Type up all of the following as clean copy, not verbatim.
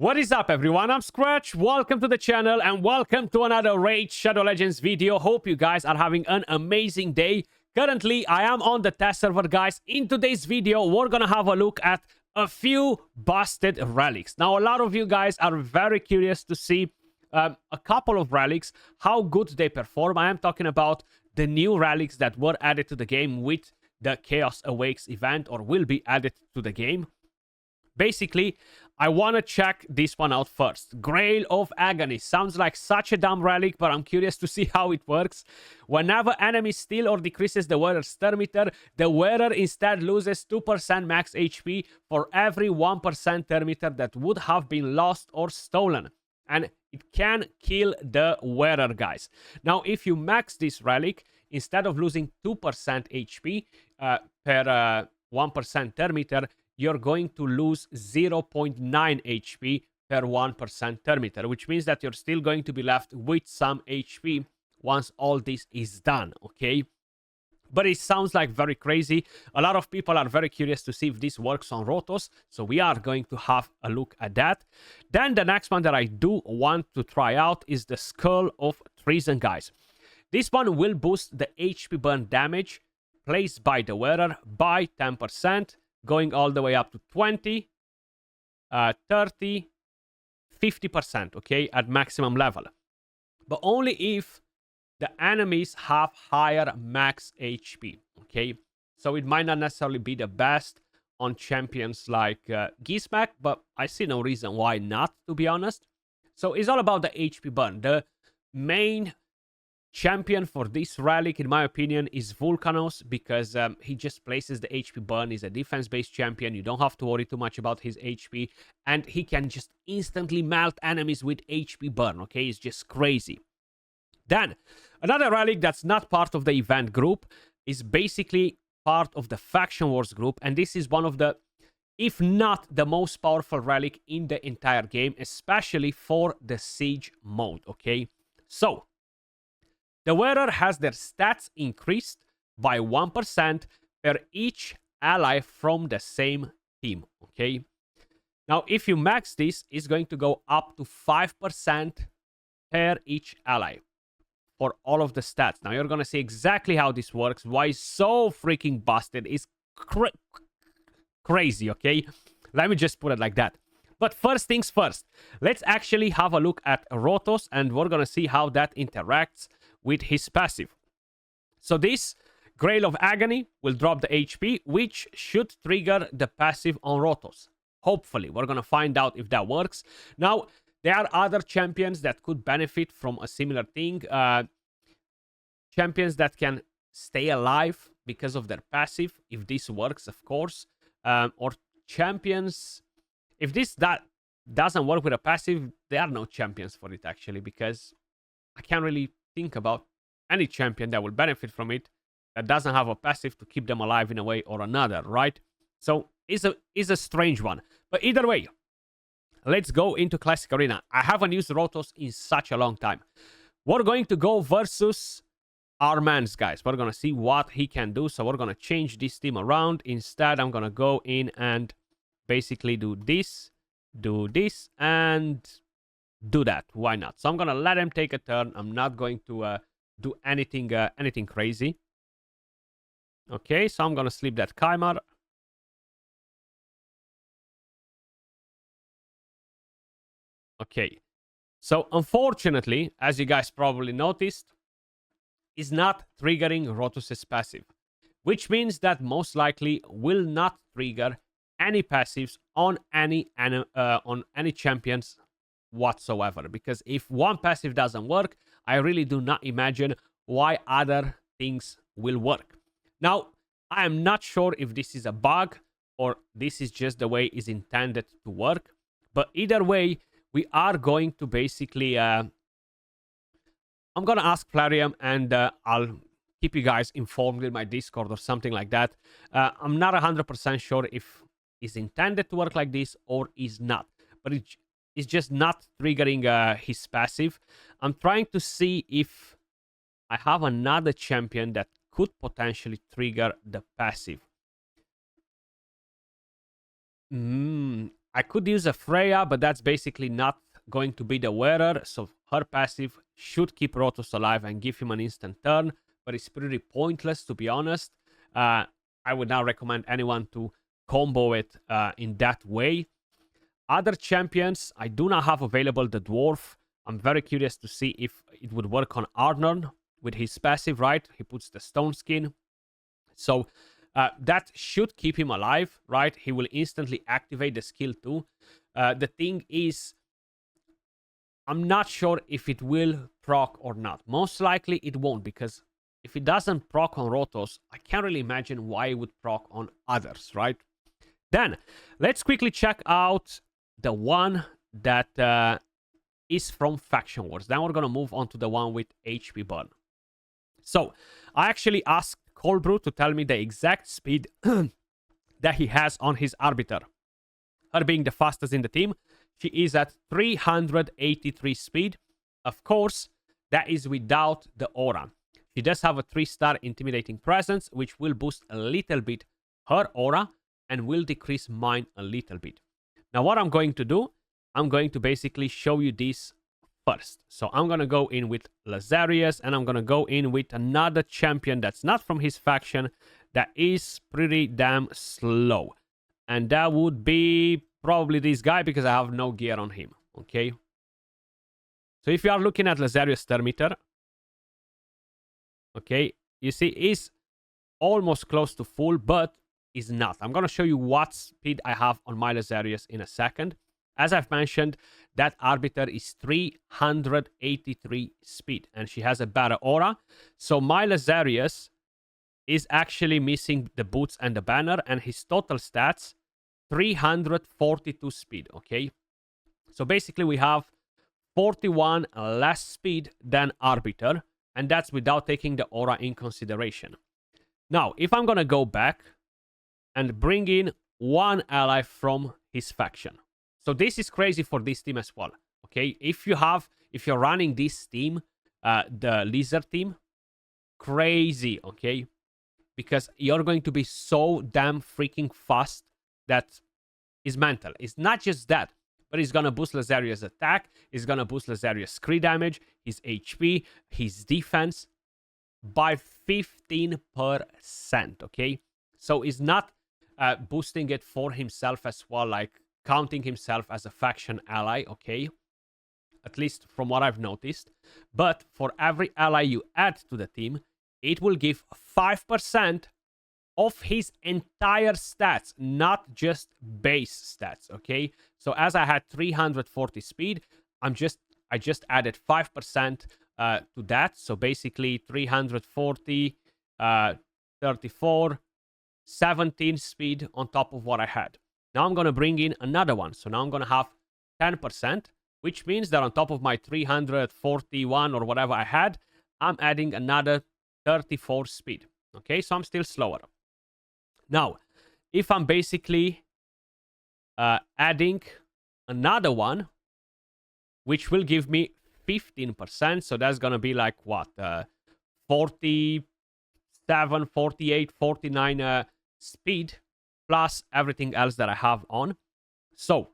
What is up, everyone? I'm Skratch. Welcome to the channel and welcome to another Raid Shadow Legends video. Hope you guys are having an amazing day. Currently, I am on the test server, guys. In today's video, we're gonna have a look at a few busted relics. Now, a lot of you guys are very curious to see a couple of relics, how good they perform. I am talking about the new relics that were added to the game with the Chaos Awakes event, or will be added to the game. Basically, I want to check this one out first. Grail of Agony. Sounds like such a dumb relic, but I'm curious to see how it works. Whenever enemy steal or decreases the wearer's turn meter, the wearer instead loses 2% max HP for every 1% turn meter that would have been lost or stolen. And it can kill the wearer, guys. Now, if you max this relic, instead of losing 2% HP per 1% turn meter, you're going to lose 0.9 HP per 1% turn meter, which means that you're still going to be left with some HP once all this is done, okay? But it sounds like very crazy. A lot of people are very curious to see if this works on Rotos, so we are going to have a look at that. Then the next one that I do want to try out is the Skull of Treason, guys. This one will boost the HP burn damage placed by the wearer by 10%. Going all the way up to 20, 30, 50%, okay, at maximum level. But only if the enemies have higher max HP, okay? So it might not necessarily be the best on champions like Gizmek, but I see no reason why not, to be honest. So it's all about the HP burn. The main champion for this relic, in my opinion, is Vulcanos, because he just places the HP burn. He's a defense-based champion. You don't have to worry too much about his HP, and he can just instantly melt enemies with HP burn, okay? It's just crazy. Then, another relic that's not part of the event group is basically part of the Faction Wars group, and this is one of the, if not the most powerful relic in the entire game, especially for the Siege mode, okay? So, the wearer has their stats increased by 1% per each ally from the same team, okay? Now, if you max this, it's going to go up to 5% per each ally for all of the stats. Now, you're going to see exactly how this works, why it's so freaking busted. It's crazy, okay? Let me just put it like that. But first things first, let's actually have a look at Rotos, and we're going to see how that interacts with his passive. So this Grail of Agony will drop the HP, which should trigger the passive on Rotos. Hopefully, we're going to find out if that works. Now, there are other champions that could benefit from a similar thing. Champions that can stay alive because of their passive, if this works, of course. Or champions, if that doesn't work with a passive, there are no champions for it, actually, because I can't really think about any champion that will benefit from it that doesn't have a passive to keep them alive in a way or another, right? So it's a strange one. But either way, let's go into Classic Arena. I haven't used Rotos in such a long time. We're going to go versus our mans, guys. We're going to see what he can do. So we're going to change this team around. Instead, I'm going to go in and basically do this, and do that. Why not? So I'm gonna let him take a turn. I'm not going to do anything crazy. Okay, so I'm gonna sleep that Kymar. Okay, so unfortunately, as you guys probably noticed, is not triggering Rotos' passive, which means that most likely will not trigger any passives on any champions whatsoever, because if one passive doesn't work, I really do not imagine why other things will work. Now, I am not sure if this is a bug or this is just the way it's intended to work, but either way, we are going to basically I'm gonna ask Plarium, and I'll keep you guys informed in my Discord or something like that. I'm not 100% sure if it's intended to work like this or is not, but it's just not triggering his passive. I'm trying to see if I have another champion that could potentially trigger the passive. I could use a Freya, but that's basically not going to be the wearer. So her passive should keep Rotos alive and give him an instant turn. But it's pretty pointless, to be honest. I would not recommend anyone to combo it in that way. Other champions, I do not have available the Dwarf. I'm very curious to see if it would work on Arnon with his passive, right? He puts the stone skin. So that should keep him alive, right? He will instantly activate the skill too. The thing is, I'm not sure if it will proc or not. Most likely it won't, because if it doesn't proc on Rotos, I can't really imagine why it would proc on others, right? Then, let's quickly check out the one that is from Faction Wars. Then we're going to move on to the one with HP burn. So, I actually asked Coldbrew to tell me the exact speed that he has on his Arbiter. Her being the fastest in the team, she is at 383 speed. Of course, that is without the aura. She does have a 3-star intimidating presence, which will boost a little bit her aura and will decrease mine a little bit. Now, what I'm going to do, I'm going to basically show you this first. So I'm going to go in with Lazarius, and I'm going to go in with another champion that's not from his faction, that is pretty damn slow. And that would be probably this guy, because I have no gear on him, okay? So if you are looking at Lazarius Termiter, okay, you see he's almost close to full, but is not. I'm going to show you what speed I have on my Lazarius in a second. As I've mentioned, that Arbiter is 383 speed, and she has a better aura. So my Lazarius is actually missing the boots and the banner, and his total stats, 342 speed, okay? So basically we have 41 less speed than Arbiter, and that's without taking the aura in consideration. Now, if I'm going to go back and bring in one ally from his faction. So this is crazy for this team as well, okay? If you're running this team, the Lizard team, crazy, okay? Because you're going to be so damn freaking fast that is mental. It's not just that, but it's going to boost Lazarius' attack, it's going to boost Lazarius' crit damage, his HP, his defense by 15%, okay? So it's not boosting it for himself as well, like counting himself as a faction ally, okay? At least from what I've noticed. But for every ally you add to the team, it will give 5% of his entire stats, not just base stats, okay? So as I had 340 speed, I just added 5% to that. So basically 340, 34, 17 speed on top of what I had. Now I'm going to bring in another one. So now I'm going to have 10%, which means that on top of my 341 or whatever I had, I'm adding another 34 speed. Okay, so I'm still slower. Now, if I'm basically adding another one, which will give me 15%, so that's going to be like what? 47, 48, 49 speed, plus everything else that I have on. So,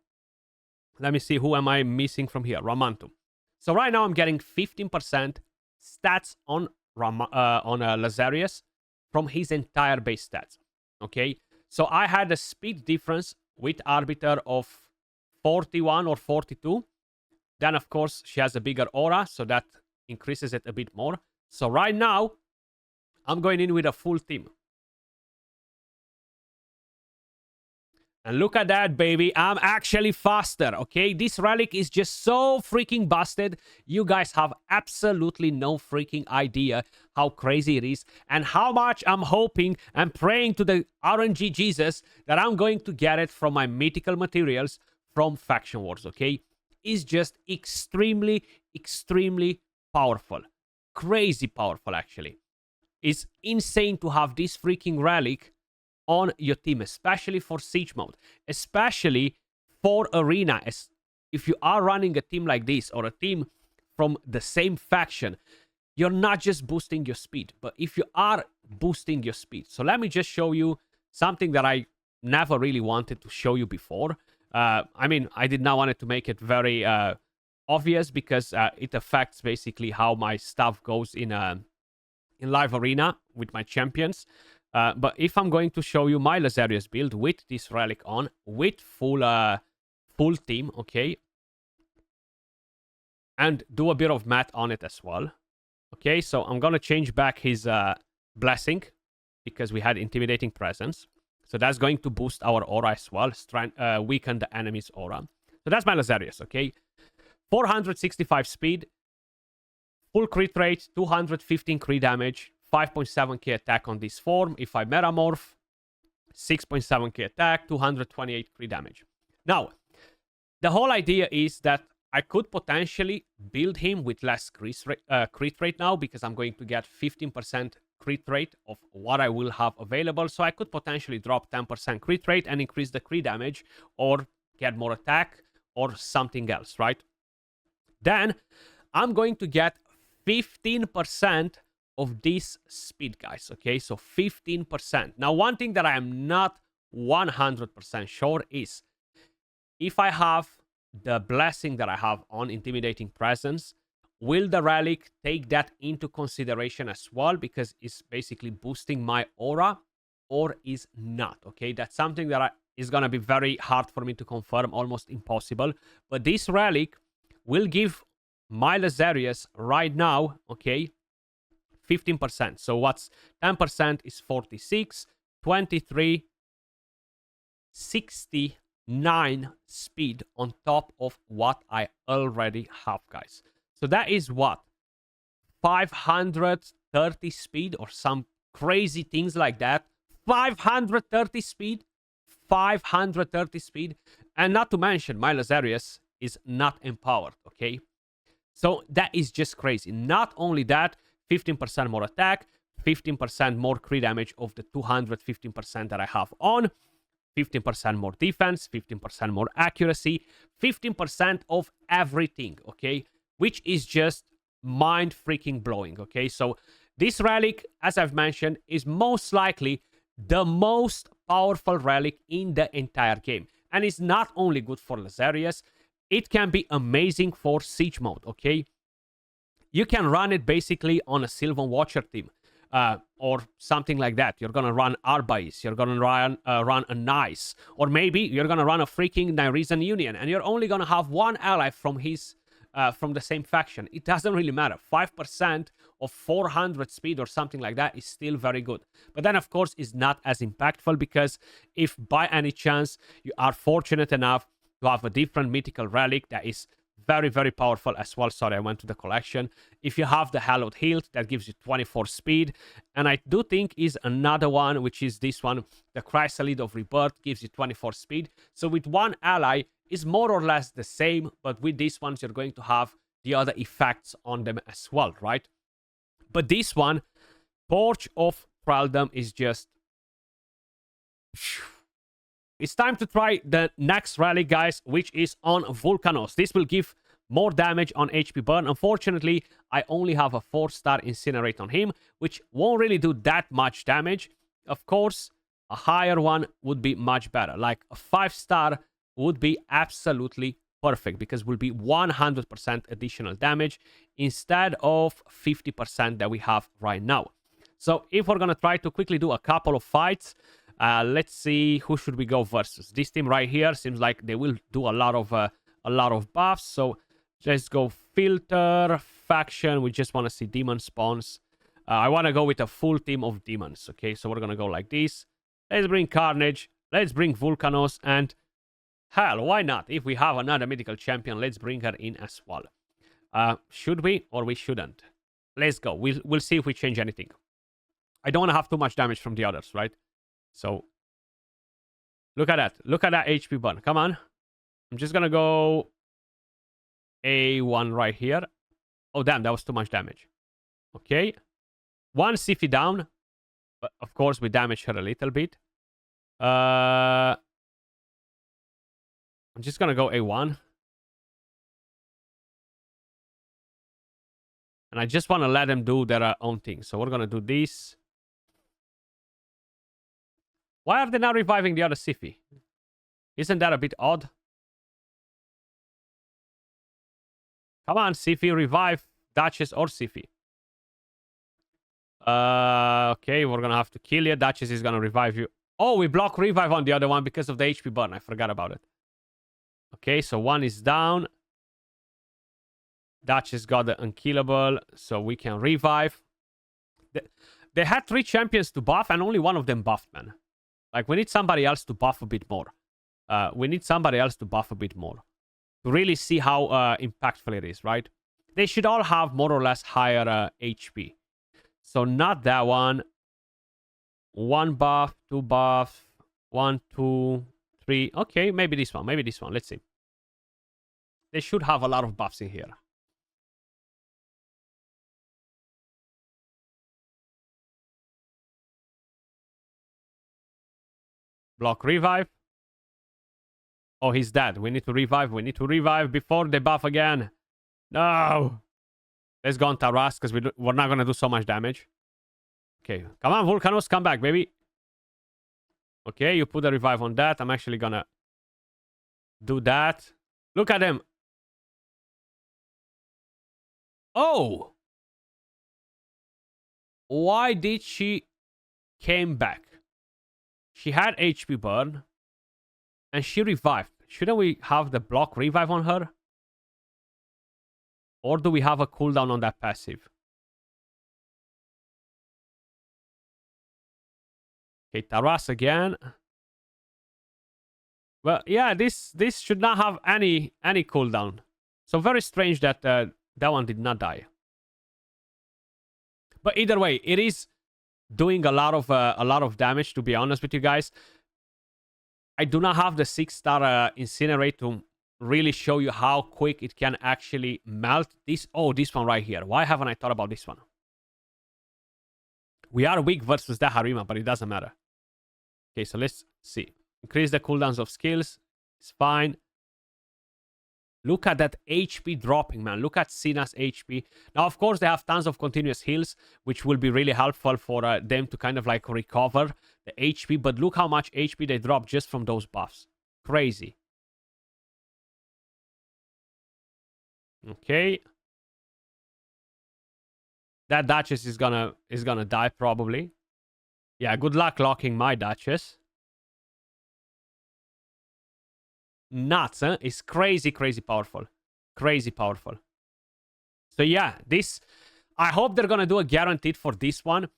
let me see, who am I missing from here? Ramantu. So right now I'm getting 15% stats on Lazarius from his entire base stats. Okay, so I had a speed difference with Arbiter of 41 or 42. Then, of course, she has a bigger aura, so that increases it a bit more. So right now, I'm going in with a full team. And look at that, baby. I'm actually faster, okay? This relic is just so freaking busted. You guys have absolutely no freaking idea how crazy it is and how much I'm hoping and praying to the RNG Jesus that I'm going to get it from my mythical materials from Faction Wars, okay? It's just extremely, extremely powerful. Crazy powerful, actually. It's insane to have this freaking relic on your team, especially for siege mode, especially for arena. As if you are running a team like this or a team from the same faction, you're not just boosting your speed, but if you are boosting your speed. So let me just show you something that I never really wanted to show you before. I mean, I did not want to make it very obvious because it affects basically how my stuff goes in live arena with my champions. But if I'm going to show you my Lazarius build with this relic on, with full team, okay, and do a bit of math on it as well. Okay, so I'm gonna change back his blessing because we had intimidating presence. So that's going to boost our aura as well, weaken the enemy's aura. So that's my Lazarius, okay? 465 speed, full crit rate, 215 crit damage, 5.7k attack on this form. If I metamorph, 6.7k attack, 228 crit damage. Now, the whole idea is that I could potentially build him with less crit rate now because I'm going to get 15% crit rate of what I will have available. So I could potentially drop 10% crit rate and increase the crit damage or get more attack or something else, right? Then I'm going to get 15% of this speed, guys, okay? So 15%. Now, one thing that I am not 100% sure is if I have the blessing that I have on intimidating presence, will the relic take that into consideration as well? Because it's basically boosting my aura, or is not, okay? That's something that is going to be very hard for me to confirm, almost impossible. But this relic will give my Lazarius right now, okay, 15%. So what's 10% is 46, 23, 69 speed on top of what I already have, guys. So that is what? 530 speed or some crazy things like that. 530 speed. 530 speed. And not to mention, my Lazarius is not empowered, okay? So that is just crazy. Not only that, 15% more attack, 15% more crit damage of the 215% that I have on, 15% more defense, 15% more accuracy, 15% of everything, okay? Which is just mind freaking blowing, okay? So this relic, as I've mentioned, is most likely the most powerful relic in the entire game. And it's not only good for Lazarius, it can be amazing for Siege mode, okay? You can run it basically on a Sylvan Watcher team. Or something like that. You're gonna run Arbais, you're gonna run a Nice, or maybe you're gonna run a freaking Nyresian Union, and you're only gonna have one ally from the same faction. It doesn't really matter. 5% of 400 speed or something like that is still very good. But then, of course, it's not as impactful because if by any chance you are fortunate enough to have a different mythical relic that is very, very powerful as well. Sorry, I went to the collection. If you have the Hallowed Hilt, that gives you 24 speed. And I do think is another one, which is this one, the Chrysalid of Rebirth, gives you 24 speed. So with one ally, is more or less the same. But with these ones, you're going to have the other effects on them as well, right? But this one, Torch of Thraldom, is just... It's time to try the next relic, guys, which is on Vulcanos. This will give more damage on HP burn. Unfortunately, I only have a 4-star Incinerate on him, which won't really do that much damage. Of course, a higher one would be much better. Like a 5-star would be absolutely perfect because will be 100% additional damage instead of 50% that we have right now. So if we're going to try to quickly do a couple of fights... let's see who should we go versus. This team right here seems like they will do a lot of buffs. So let's go filter faction. We just want to see demon spawns. I want to go with a full team of demons. Okay, so we're gonna go like this. Let's bring Carnage. Let's bring Vulcanos, and hell, why not? If we have another mythical champion, let's bring her in as well. Should we or we shouldn't? Let's go. We'll see if we change anything. I don't want to have too much damage from the others, right? So, look at that. Look at that HP burn. Come on. I'm just going to go A1 right here. Oh, damn. That was too much damage. Okay. One Siphi down. But, of course, we damaged her a little bit. I'm just going to go A1. And I just want to let them do their own thing. So, we're going to do this. Why are they not reviving the other Siphi? Isn't that a bit odd? Come on, Sifi, revive Duchess or Sifi. Okay, we're gonna have to kill you. Duchess is gonna revive you. Oh, we block revive on the other one because of the HP burn. I forgot about it. Okay, so one is down. Duchess got the unkillable, so we can revive. They had 3 champions to buff, and only one of them buffed, man. Like, we need somebody else to buff a bit more. We need somebody else to buff a bit more. To really see how impactful it is, right? They should all have more or less higher HP. So not that one. 1 buff, 2 buff, 1, 2, 3. Okay, maybe this one. Maybe this one. Let's see. They should have a lot of buffs in here. Block revive. Oh, he's dead. We need to revive. We need to revive before they buff again. No. Let's go on Taras because we're not going to do so much damage. Okay. Come on, Volcanos. Come back, baby. Okay, you put the revive on that. I'm actually going to do that. Look at him. Oh. Why did she came back? She had HP burn. And she revived. Shouldn't we have the block revive on her? Or do we have a cooldown on that passive? Okay, Taras again. Well, yeah, this should not have any cooldown. So very strange that that one did not die. But either way, it is doing a lot of damage, to be honest with you guys. I do not have the 6-star Incinerate to really show you how quick it can actually melt this. Oh, this one right here. Why haven't I thought about this one? We are weak versus the Harima, but it doesn't matter. Okay, so let's see. Increase the cooldowns of skills. It's fine. Look at that HP dropping, man. Look at Sina's HP. Now, of course, they have tons of continuous heals, which will be really helpful for them to kind of like recover the HP. But look how much HP they drop just from those buffs. Crazy. Okay. That Duchess is gonna die probably. Yeah, good luck locking my Duchess. Nuts, huh? It's crazy powerful. Crazy powerful. So yeah, this... I hope they're gonna do a guaranteed for this one.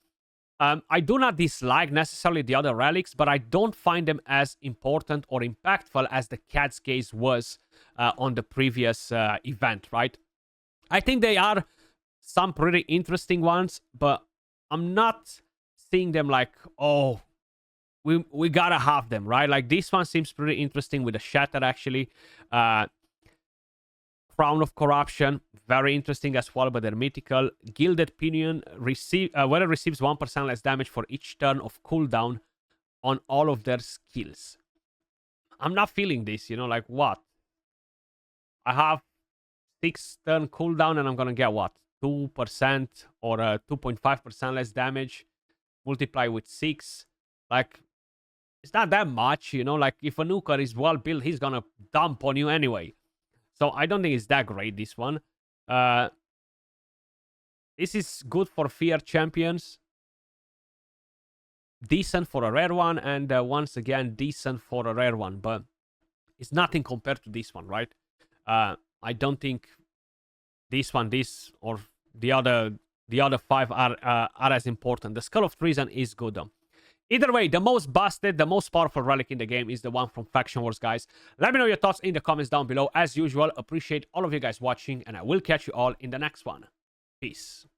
I do not dislike necessarily the other relics, but I don't find them as important or impactful as the Cat's Gaze was on the previous event, right? I think they are some pretty interesting ones, but I'm not seeing them like, oh, we gotta have them, right? Like, this one seems pretty interesting with the Shatter, actually. Crown of Corruption, very interesting as well, but they're mythical. Gilded Pinion, whether receives 1% less damage for each turn of cooldown on all of their skills. I'm not feeling this, you know, like, what? I have 6 turn cooldown and I'm gonna get what? 2% or 2.5% less damage. Multiply with 6. Like, it's not that much, you know, like, if a nuker is well built, he's gonna dump on you anyway. So I don't think it's that great, this one. This is good for Fear Champions. Decent for a rare one, and once again, decent for a rare one. But it's nothing compared to this one, right? I don't think this one, this, or the other 5 are as important. The Skull of Treason is good, though. Either way, the most busted, the most powerful relic in the game is the one from Faction Wars, guys. Let me know your thoughts in the comments down below. As usual, appreciate all of you guys watching, and I will catch you all in the next one. Peace.